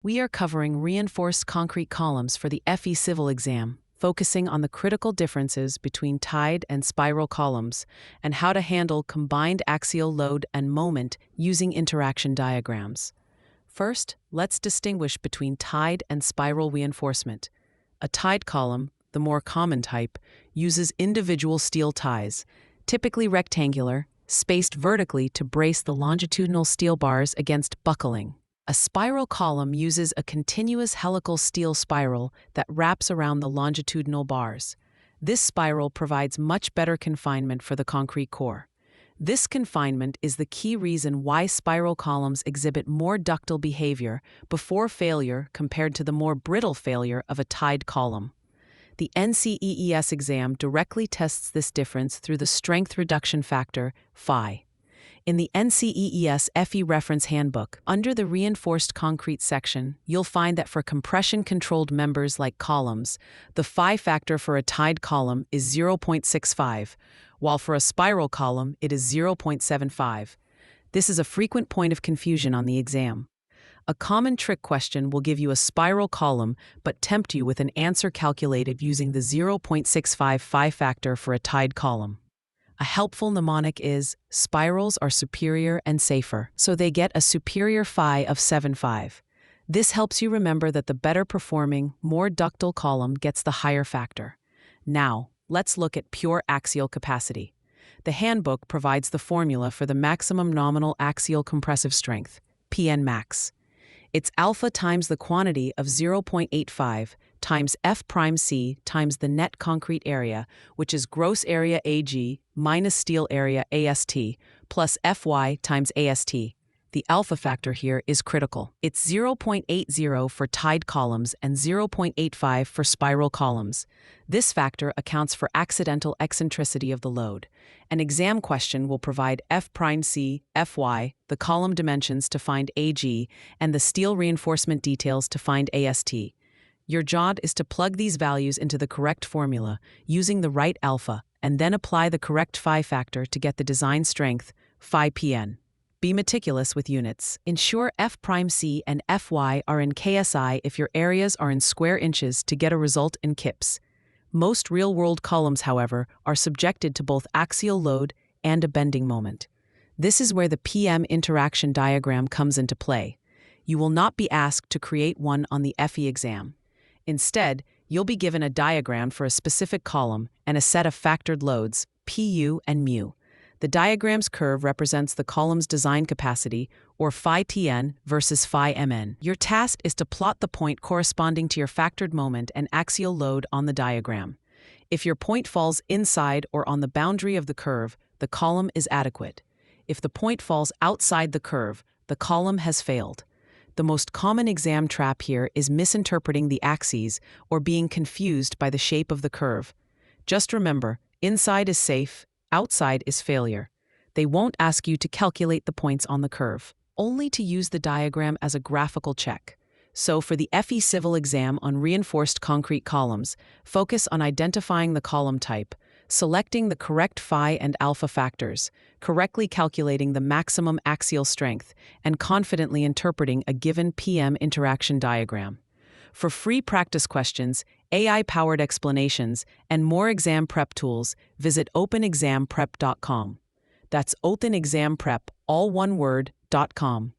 We are covering reinforced concrete columns for the FE Civil exam, focusing on the critical differences between tied and spiral columns and how to handle combined axial load and moment using interaction diagrams. First, let's distinguish between tied and spiral reinforcement. A tied column, the more common type, uses individual steel ties, typically rectangular, spaced vertically to brace the longitudinal steel bars against buckling. A spiral column uses a continuous helical steel spiral that wraps around the longitudinal bars. This spiral provides much better confinement for the concrete core. This confinement is the key reason why spiral columns exhibit more ductile behavior before failure compared to the more brittle failure of a tied column. The NCEES exam directly tests this difference through the strength reduction factor, phi. In the NCEES FE Reference Handbook, under the Reinforced Concrete section, you'll find that for compression-controlled members like columns, the phi factor for a tied column is 0.65, while for a spiral column it is 0.75. This is a frequent point of confusion on the exam. A common trick question will give you a spiral column but tempt you with an answer calculated using the 0.65 phi factor for a tied column. A helpful mnemonic is, spirals are superior and safer, so they get a superior phi of 7.5. This helps you remember that the better performing, more ductile column gets the higher factor. Now, let's look at pure axial capacity. The handbook provides the formula for the maximum nominal axial compressive strength, PN max. It's alpha times the quantity of 0.85 times F prime C times the net concrete area, which is gross area AG minus steel area AST, plus Fy times AST. The alpha factor here is critical. It's 0.80 for tied columns and 0.85 for spiral columns. This factor accounts for accidental eccentricity of the load. An exam question will provide F prime C, Fy, the column dimensions to find Ag, and the steel reinforcement details to find AST. Your job is to plug these values into the correct formula using the right alpha, and then apply the correct phi factor to get the design strength, phi PN. Be meticulous with units. Ensure F prime C and Fy are in KSI if your areas are in square inches to get a result in kips. Most real-world columns, however, are subjected to both axial load and a bending moment. This is where the PM interaction diagram comes into play. You will not be asked to create one on the FE exam. Instead, you'll be given a diagram for a specific column and a set of factored loads, Pu and mu. The diagram's curve represents the column's design capacity, or phi Tn versus phi Mn. Your task is to plot the point corresponding to your factored moment and axial load on the diagram. If your point falls inside or on the boundary of the curve, the column is adequate. If the point falls outside the curve, the column has failed. The most common exam trap here is misinterpreting the axes or being confused by the shape of the curve. Just remember, inside is safe, outside is failure. They won't ask you to calculate the points on the curve, only to use the diagram as a graphical check. So for the FE Civil exam on reinforced concrete columns, focus on identifying the column type, selecting the correct phi and alpha factors, correctly calculating the maximum axial strength, and confidently interpreting a given PM interaction diagram. For free practice questions, AI-powered explanations, and more exam prep tools, visit openexamprep.com. That's openexamprep, all one word, .com.